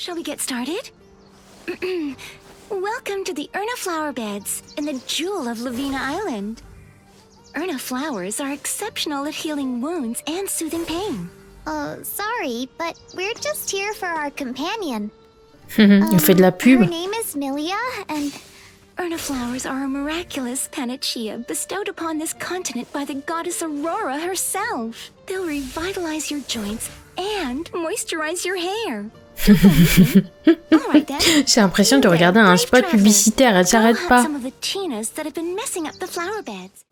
Shall we get started? Welcome to the Erna flower beds in the jewel of Lavina Island. Erna flowers are exceptional at healing wounds and soothing pain. Sorry, but we're just here for our companion. Il fait de la pub. Her name is Milia, and Erna flowers are a miraculous panacea bestowed upon this continent by the goddess Aurora herself. They'll revitalize your joints and moisturize your hair. All right, then. J'ai l'impression de regarder un spot publicitaire, elle s'arrête Go hunt pas. some of the Tinas that have been messing up the flower beds.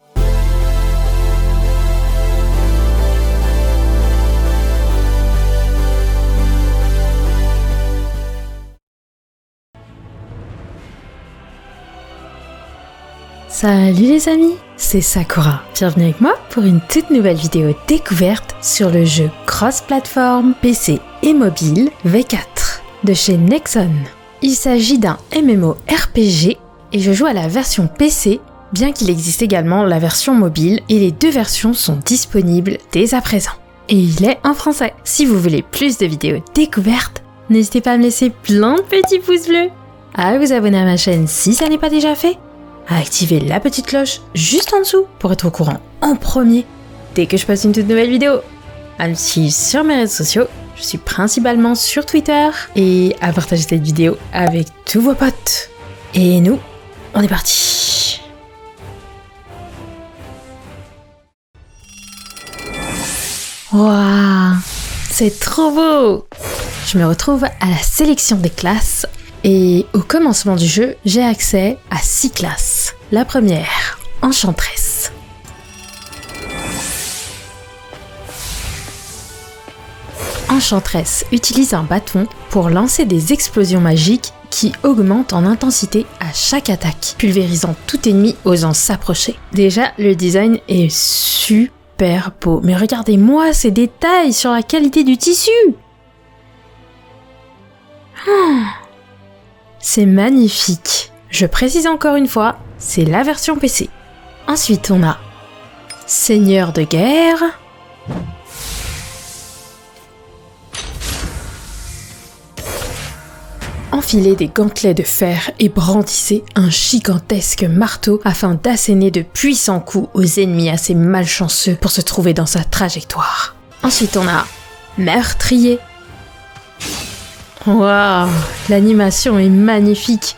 Salut les amis, c'est Sakura. Bienvenue avec moi pour une toute nouvelle vidéo découverte sur le jeu cross-platform PC et mobile V4 de chez Nexon. Il s'agit d'un MMORPG et je joue à la version PC, bien qu'il existe également la version mobile et les deux versions sont disponibles dès à présent. Et il est en français. Si vous voulez plus de vidéos découvertes, n'hésitez pas à me laisser plein de petits pouces bleus, à vous abonner à ma chaîne si ça n'est pas déjà fait, à activer la petite cloche juste en dessous pour être au courant en premier dès que je passe une toute nouvelle vidéo. À me suivre sur mes réseaux sociaux, je suis principalement sur Twitter, et à partager cette vidéo avec tous vos potes. Et nous, on est parti. Waouh, c'est trop beau! Je me retrouve à la sélection des classes. Et au commencement du jeu, j'ai accès à 6 classes. La première, Enchantress. Enchantress utilise un bâton pour lancer des explosions magiques qui augmentent en intensité à chaque attaque, pulvérisant tout ennemi osant s'approcher. Déjà, le design est super beau, mais regardez-moi ces détails sur la qualité du tissu! C'est magnifique. Je précise encore une fois, c'est la version PC. Ensuite, on a Seigneur de guerre. Enfilez des gantelets de fer et brandissez un gigantesque marteau afin d'asséner de puissants coups aux ennemis assez malchanceux pour se trouver dans sa trajectoire. Ensuite, on a Meurtrier. Waouh, l'animation est magnifique.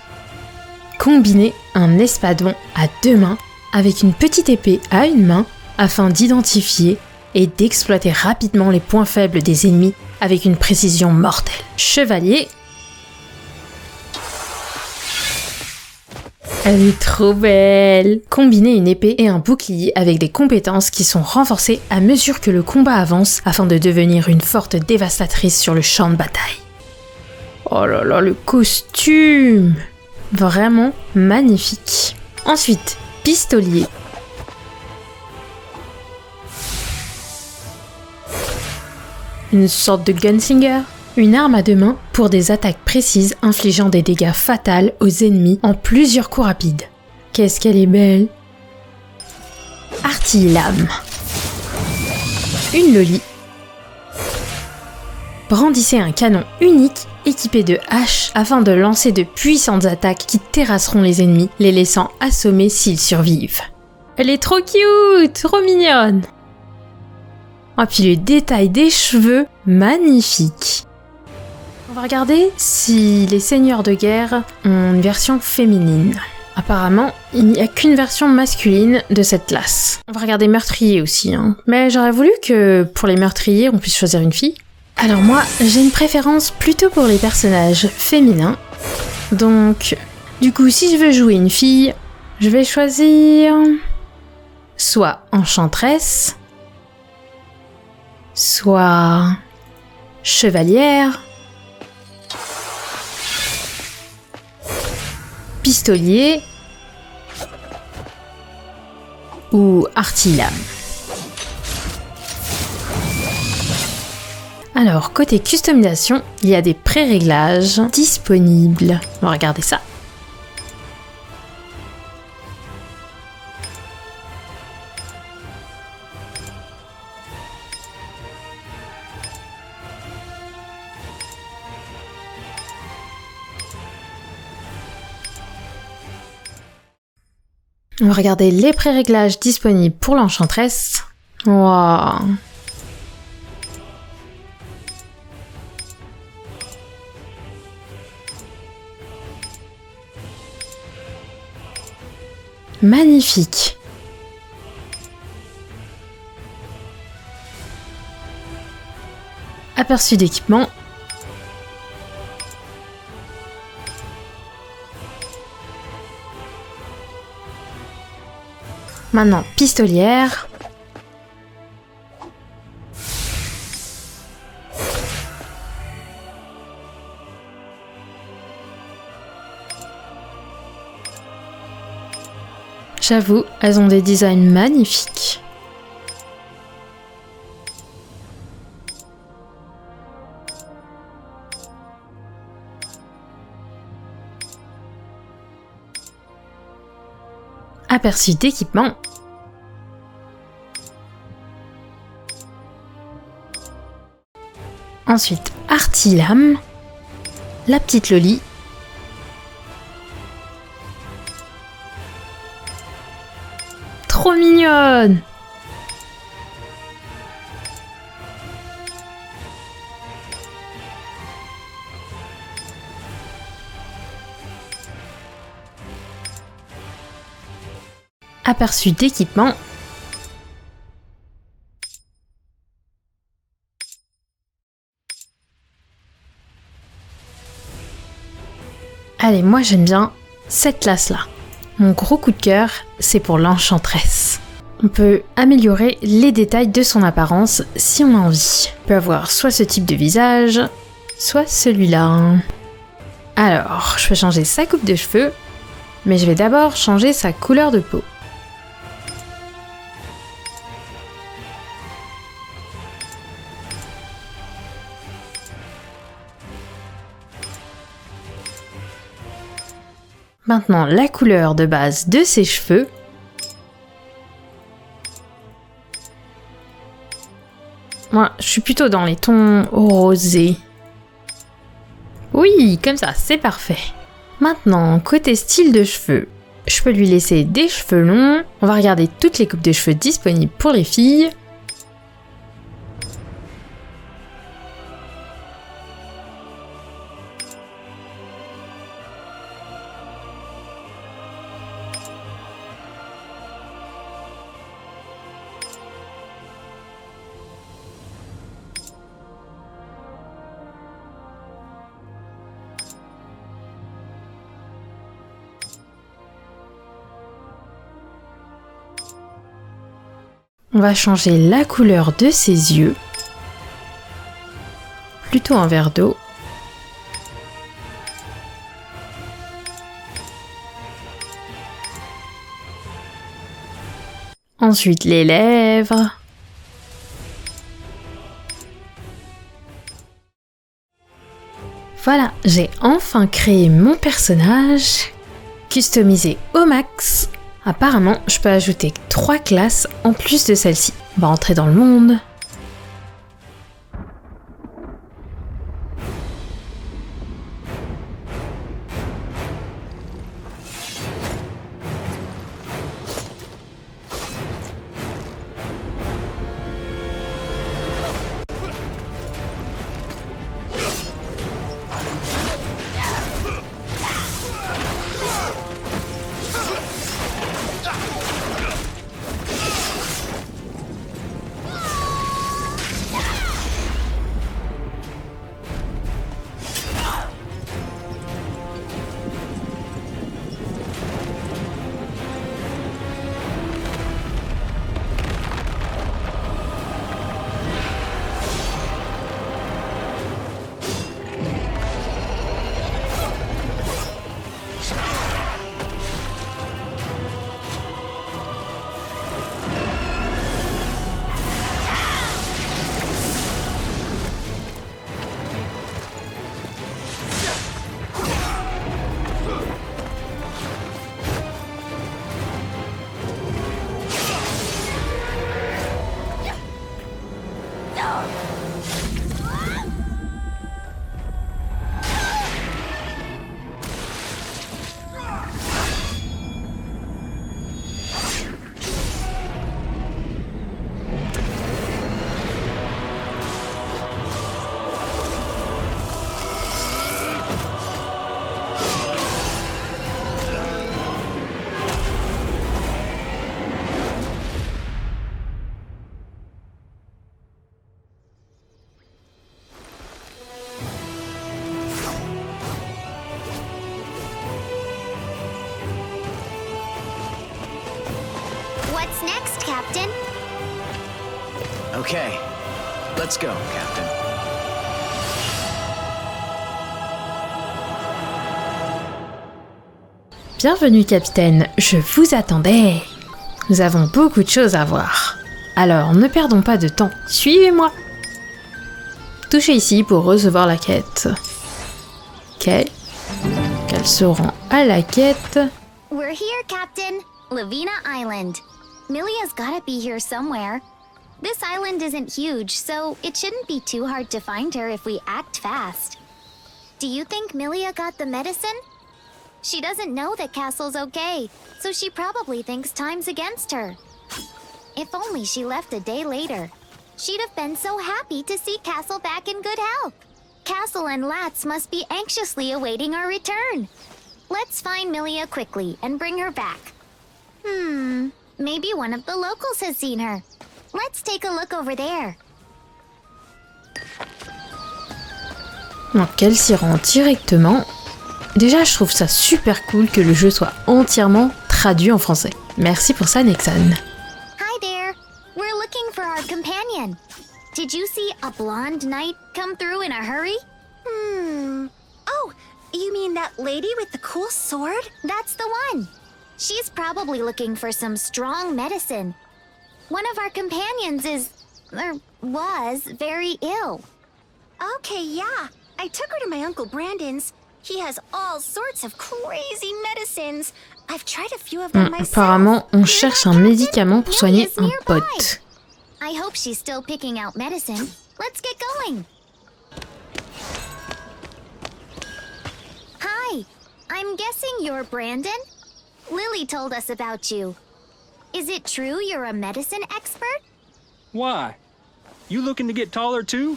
Combinez un espadon à 2 mains avec une petite épée à une main afin d'identifier et d'exploiter rapidement les points faibles des ennemis avec une précision mortelle. Chevalier. Elle est trop belle. Combinez une épée et un bouclier avec des compétences qui sont renforcées à mesure que le combat avance afin de devenir une forte dévastatrice sur le champ de bataille. Oh là là, le costume! Vraiment magnifique. Ensuite, pistolier. Une sorte de gunslinger. Une arme à 2 mains pour des attaques précises infligeant des dégâts fatals aux ennemis en plusieurs coups rapides. Qu'est-ce qu'elle est belle! Artille-lame. Une loli. Brandissez un canon unique équipé de haches afin de lancer de puissantes attaques qui terrasseront les ennemis, les laissant assommer s'ils survivent. Elle est trop cute, trop mignonne. Oh, puis le détail des cheveux, magnifique. On va regarder si les seigneurs de guerre ont une version féminine. Apparemment, il n'y a qu'une version masculine de cette classe. On va regarder meurtrier aussi, hein. Mais j'aurais voulu que pour les meurtriers, on puisse choisir une fille. Alors moi, j'ai une préférence plutôt pour les personnages féminins. Donc, du coup, si je veux jouer une fille, je vais choisir soit Enchantress, soit Chevalière, Pistolier ou Artille-lame. Alors, côté customisation, il y a des pré-réglages disponibles. On va regarder ça. On va regarder les pré-réglages disponibles pour l'enchantresse. Waouh! Magnifique! Aperçu d'équipement. Maintenant, pistolière. J'avoue, elles ont des designs magnifiques. Aperçu d'équipement. Ensuite, Artilame, la petite Loli. Trop mignonne! Aperçu d'équipement. Allez, moi j'aime bien cette classe-là. Mon gros coup de cœur, c'est pour l'enchantresse. On peut améliorer les détails de son apparence si on a envie. On peut avoir soit ce type de visage, soit celui-là. Alors, je peux changer sa coupe de cheveux, mais je vais d'abord changer sa couleur de peau. Maintenant, la couleur de base de ses cheveux. Moi, je suis plutôt dans les tons rosés. Oui, comme ça, c'est parfait. Maintenant, côté style de cheveux, je peux lui laisser des cheveux longs. On va regarder toutes les coupes de cheveux disponibles pour les filles. On va changer la couleur de ses yeux. Plutôt un vert d'eau. Ensuite les lèvres. Voilà, j'ai enfin créé mon personnage, customisé au max. Apparemment, je peux ajouter 3 classes en plus de celle-ci. On va entrer dans le monde. Captain. Okay, let's go, Captain. Bienvenue, capitaine, je vous attendais. Nous avons beaucoup de choses à voir. Alors, ne perdons pas de temps, suivez-moi. Touchez ici pour recevoir la quête. Ok. Qu'elle se rend à la quête. We're here, Captain. Lavina Island. Milia's gotta be here somewhere. This island isn't huge, so it shouldn't be too hard to find her if we act fast. Do you think Milia got the medicine? She doesn't know that Castle's okay, so she probably thinks time's against her. If only she left a day later. She'd have been so happy to see Castle back in good health. Castle and Latz must be anxiously awaiting our return. Let's find Milia quickly and bring her back. Maybe one of the locals has seen her. Let's take a look over there. Donc elle s'y rend directement. Déjà, je trouve ça super cool que le jeu soit entièrement traduit en français. Merci pour ça, Nexon. Hi there. We're looking for our companion. Did you see a blonde knight come through in a hurry? Oh, you mean that lady with the cool sword? That's the one. She's probably looking for some strong medicine. One of our companions was very ill. Okay, yeah. I took her to my Uncle Brandon's. He has all sorts of crazy medicines. I've tried a few of them myself. Apparemment, on cherche un médicament pour soigner un pote. I hope she's still picking out medicine. Let's get going. Hi, I'm guessing you're Brandon? Lily told us about you. Is it true you're a medicine expert? Why? You looking to get taller too?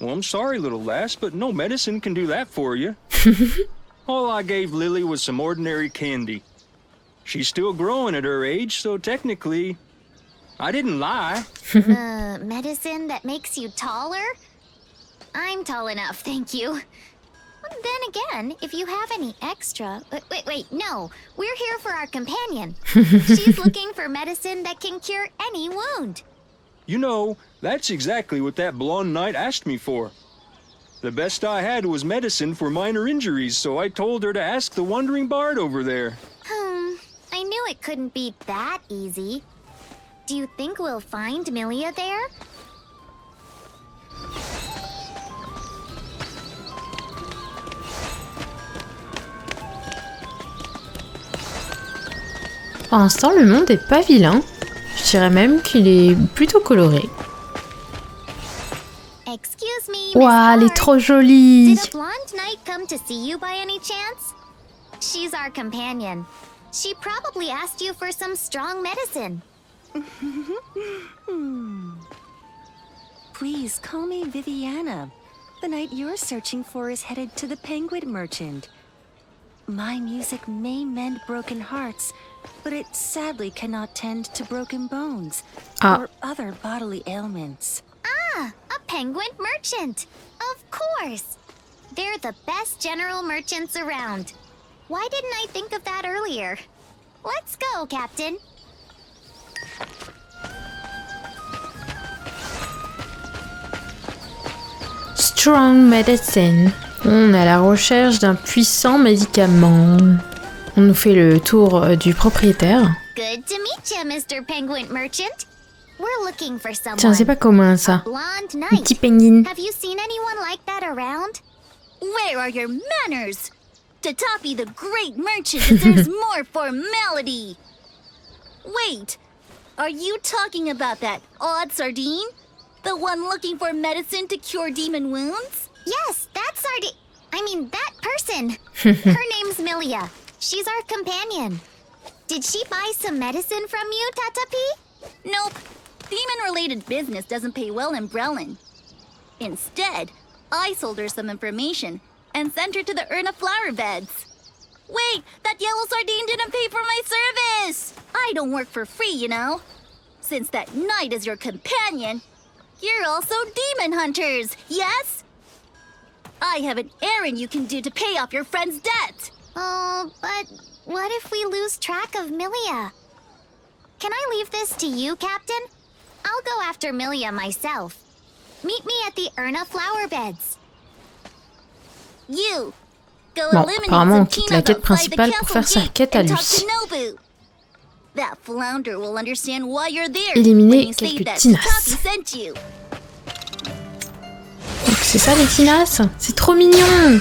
Well, I'm sorry, little lass, but no medicine can do that for you. All I gave Lily was some ordinary candy. She's still growing at her age, so technically, I didn't lie. Medicine that makes you taller? I'm tall enough, thank you. Then again, if you have any extra... Wait, no. We're here for our companion. She's looking for medicine that can cure any wound. You know, that's exactly what that blonde knight asked me for. The best I had was medicine for minor injuries, so I told her to ask the Wandering Bard over there. I knew it couldn't be that easy. Do you think we'll find Milia there? Pour l'instant, le monde est pas vilain. Je dirais même qu'il est plutôt coloré. Excuse me, Miss Waouh, elle est Bard. trop jolie! Did a blonde knight come to see you by any chance? She's our companion. She probably asked you for some strong medicine. Please call me Viviana. The knight you're searching for is headed to the Penguin Merchant. My music may mend broken hearts, but it sadly cannot tend to broken bones or other bodily ailments. Ah, a penguin merchant. Of course. They're the best general merchants around. Why didn't I think of that earlier? Let's go, Captain. Strong medicine. On est à la recherche d'un puissant médicament. On nous fait le tour du propriétaire. Good to meet you, Mr. Penguin Merchant. We're looking for someone. Tiens, c'est pas commun ça. Blonde Un knight. petit penguin. Have you seen anyone like that around? Where are your manners? Tatapi the Great Merchant deserves more formality. Wait, are you talking about that odd sardine? The one looking for medicine to cure demon wounds? Yes, that's that person. Her name's Milia. She's our companion. Did she buy some medicine from you, Tatapi? Nope. Demon-related business doesn't pay well in Brelin. Instead, I sold her some information and sent her to the Urna flower beds. Wait, that yellow sardine didn't pay for my service! I don't work for free, you know. Since that knight is your companion, you're also demon hunters, yes? I have an errand you can do to pay off your friend's debt. Oh, but what if we lose track of Milia? Can I leave this to you, Captain? I'll go after Milia myself. Meet me at the Erna flower beds. You go Bon, eliminate apparemment on some quitte la Tinas quête outside the principale pour castle faire sa gate quête à and lui. talk to Nobu. That flounder will understand why you're there Éliminer when you say quelques that Tinas. Taki sent you. Donc c'est ça les Tinas? C'est trop mignon!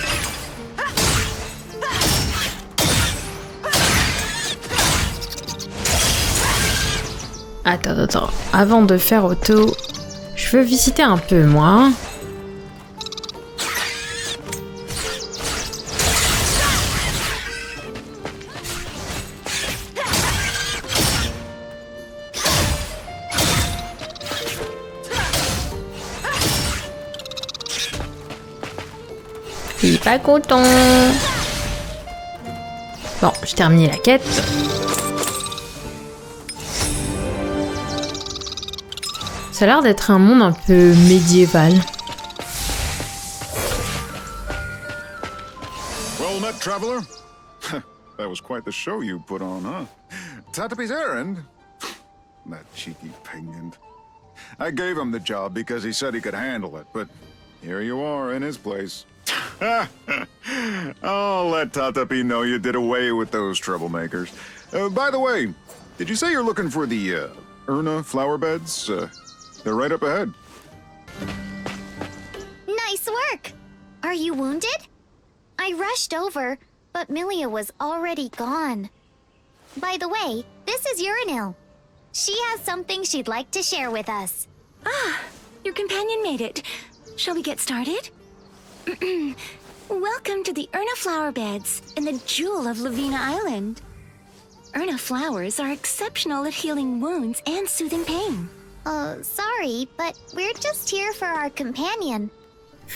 Attends. Avant de faire auto, je veux visiter un peu moi. Il est pas content. Bon, j'ai terminé la quête. Ça a l'air d'être un monde un peu médiéval. Well met, traveler. That was quite the show you put on, huh? Tatapi's errand? That cheeky penguin. I gave him the job because he said he could handle it, but here you are in his place. I'll let Tatapi know you did away with those troublemakers. By the way, did you say you're looking for the Erna flower beds? They're right up ahead. Nice work! Are you wounded? I rushed over, but Milia was already gone. By the way, this is Urinil. She has something she'd like to share with us. Your companion made it. Shall we get started? Welcome to the Erna flower beds in the jewel of Lavina Island. Erna flowers are exceptional at healing wounds and soothing pain. Sorry, but we're just here for our companion.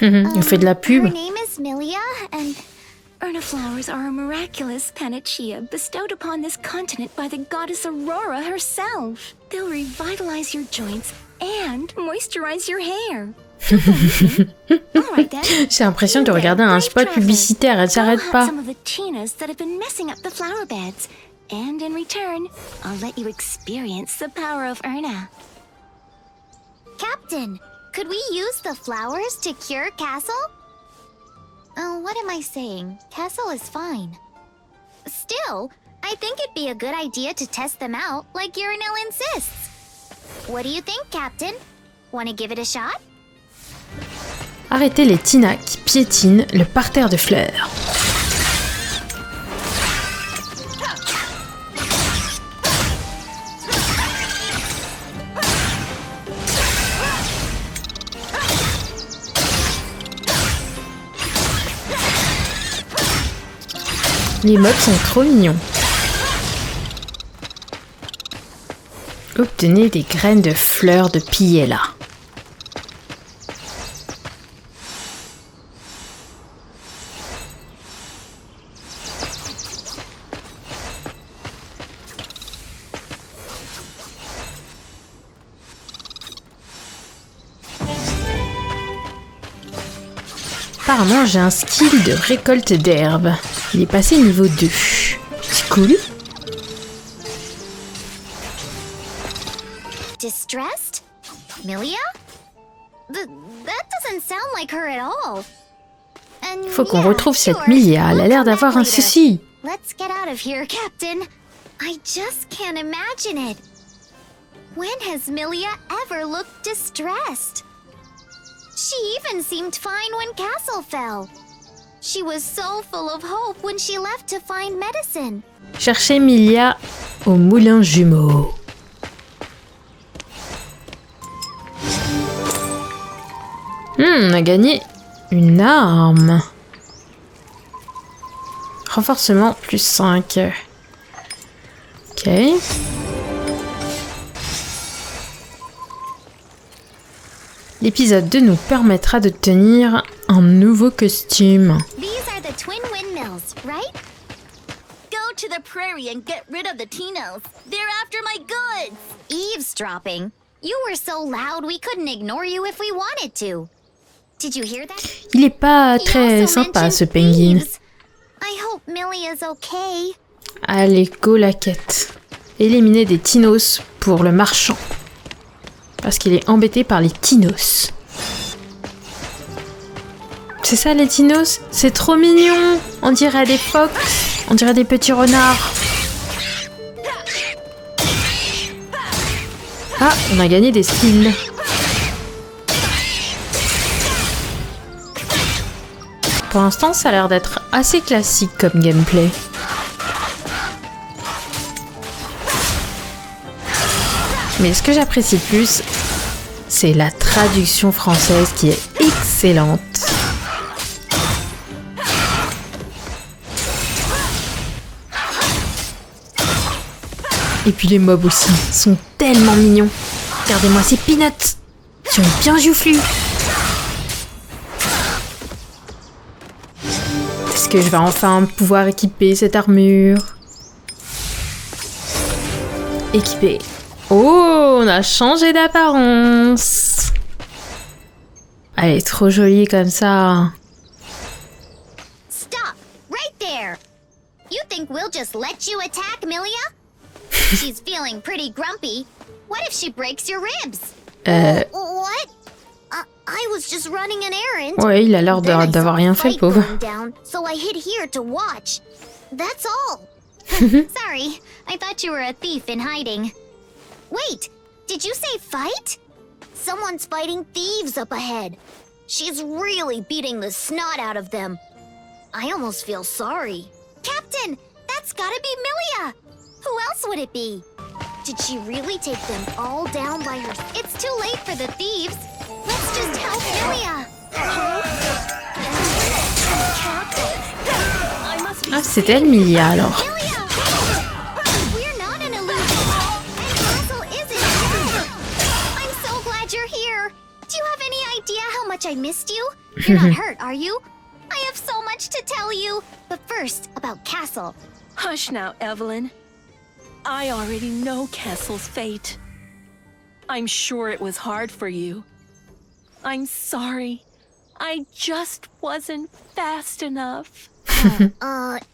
Il fait de la Her pub. name is Milia, and Erna flowers are a miraculous panacea bestowed upon this continent by the goddess Aurora herself. They'll revitalize your joints and moisturize your hair. All right then. J'ai l'impression de regarder un spot publicitaire, elle s'arrête I'll pas. hunt some of the Tinas that have been messing up the flower beds. And in return, I'll let you experience the power of Erna. Captain, could we use the flowers to cure Castle? Oh, what am I saying? Castle is fine. Still, I think it'd be a good idea to test them out like Urinil insists. What do you think, Captain? Want to give it a shot? Arrêtez les Tinas qui piétinent le parterre de fleurs. Les mobs sont trop mignons. Obtenez des graines de fleurs de Piella. Apparemment, j'ai un skill de récolte d'herbes. Il est passé niveau 2. C'est cool. Distressed? Milia? That doesn't sound like her at all. And Faut qu'on yeah, retrouve cette sure. Milia. Elle a We'll l'air come d'avoir back un later. souci. Let's get out of here, Captain. I just can't imagine it. When has Milia ever looked distressed? She even seemed fine when Castle fell. She was so full of hope when she left to find medicine. Cherchez Milia au moulin jumeau. On a gagné une arme. Renforcement plus 5. Ok. L'épisode 2 nous permettra de tenir un nouveau costume. These are the twin windmills, right? Go to the prairie and get rid of the Tinos. They're after my goods. Eavesdropping. You were so loud we couldn't ignore you if we wanted to. Did you hear that? Il est pas He très also sympa ce mentioned penguin. thieves. I hope Millie is okay. Allez, go la quête. éliminer des Tinos pour le marchand. Parce qu'il est embêté par les Tinos. C'est ça les Tinos? C'est trop mignon! On dirait des phoques, on dirait des petits renards. Ah, on a gagné des skills. Pour l'instant, ça a l'air d'être assez classique comme gameplay. Mais ce que j'apprécie le plus, c'est la traduction française qui est excellente. Et puis les mobs aussi sont tellement mignons. Regardez-moi ces peanuts, ils sont bien joufflus. Est-ce que je vais enfin pouvoir équiper cette armure? Équiper. Oh, on a changé d'apparence. Elle est trop jolie comme ça. Stop! Right there! You think we'll just let you attack Milia? She's feeling pretty grumpy. What if she breaks your ribs? What? I was just running an errand. Ouais, il a l'air d'avoir rien fait, le pauvre. Down, so I hid here to watch. That's all. Sorry, I thought you were a thief in hiding. Wait, did you say fight? Someone's fighting thieves up ahead. She's really beating the snot out of them. I almost feel sorry. Captain, that's gotta be Milia. Who else would it be? Did she really take them all down by her? It's too late for the thieves. Let's just help Milia. Ah, c'est elle, Milia, alors. We're not an illusion. Castle isn't here. I'm so glad you're here. Do you have any idea how much I missed you? You're not hurt, are you? I have so much to tell you. But first, about Castle. Hush now, Evelyn. I already know Castle's fate. I'm sure it was hard for you. I'm sorry. I just wasn't fast enough.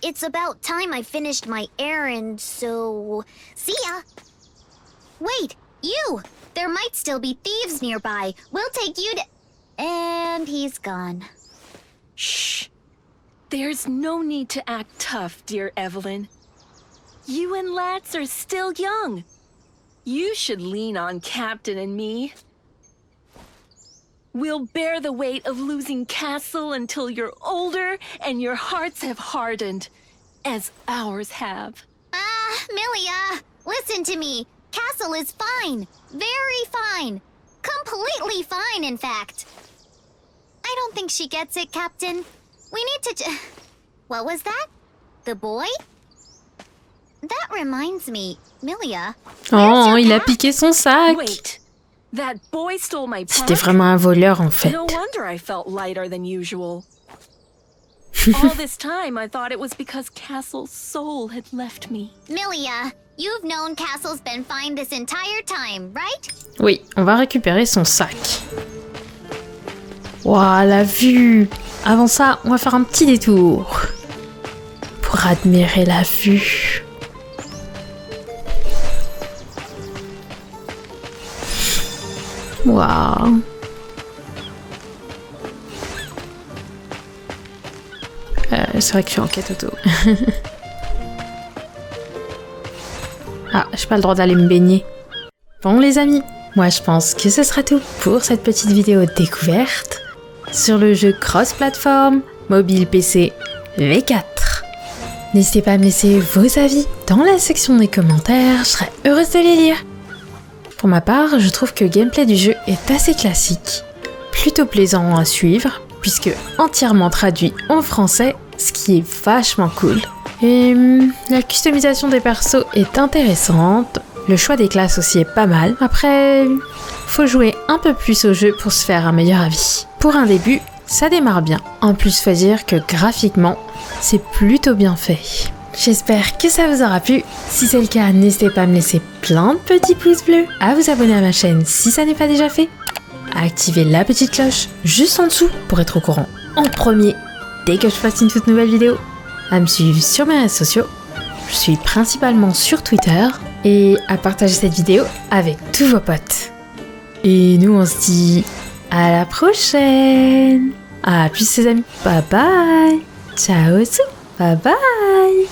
It's about time I finished my errand, so... See ya! Wait, you! There might still be thieves nearby. We'll take you to... And he's gone. Shh. There's no need to act tough, dear Evelyn. You and Lats are still young. You should lean on Captain and me. We'll bear the weight of losing Castle until you're older and your hearts have hardened, as ours have. Milia, listen to me. Castle is fine. Very fine. Completely fine, in fact. I don't think she gets it, Captain. We need to What was that? The boy? That reminds me, Milia. Oh, il a piqué son sac. Wait. That boy stole my C'était park? vraiment un voleur, en fait. No wonder I felt lighter than usual. All this time, I thought it was because Castle's soul had left me. Milia, you've known Castle's been fine this entire time, right? Oui, on va récupérer son sac. Waouh, la vue! Avant ça, on va faire un petit détour pour admirer la vue. Waouh! C'est vrai que je suis en quête auto. Ah, j'ai pas le droit d'aller me baigner. Bon les amis, moi je pense que ce sera tout pour cette petite vidéo découverte sur le jeu cross-platform mobile PC V4. N'hésitez pas à me laisser vos avis dans la section des commentaires, je serai heureuse de les lire. Pour ma part, je trouve que le gameplay du jeu est assez classique, plutôt plaisant à suivre, puisque entièrement traduit en français, ce qui est vachement cool. Et la customisation des persos est intéressante, le choix des classes aussi est pas mal. Après, faut jouer un peu plus au jeu pour se faire un meilleur avis. Pour un début, ça démarre bien. En plus, faut dire que graphiquement, c'est plutôt bien fait. J'espère que ça vous aura plu. Si c'est le cas, n'hésitez pas à me laisser plein de petits pouces bleus, à vous abonner à ma chaîne si ça n'est pas déjà fait, à activer la petite cloche juste en dessous pour être au courant en premier dès que je fasse une toute nouvelle vidéo, à me suivre sur mes réseaux sociaux. je suis principalement sur Twitter et à partager cette vidéo avec tous vos potes. Et nous on se dit à la prochaine. À plus les amis. Bye bye. Ciao, bye bye.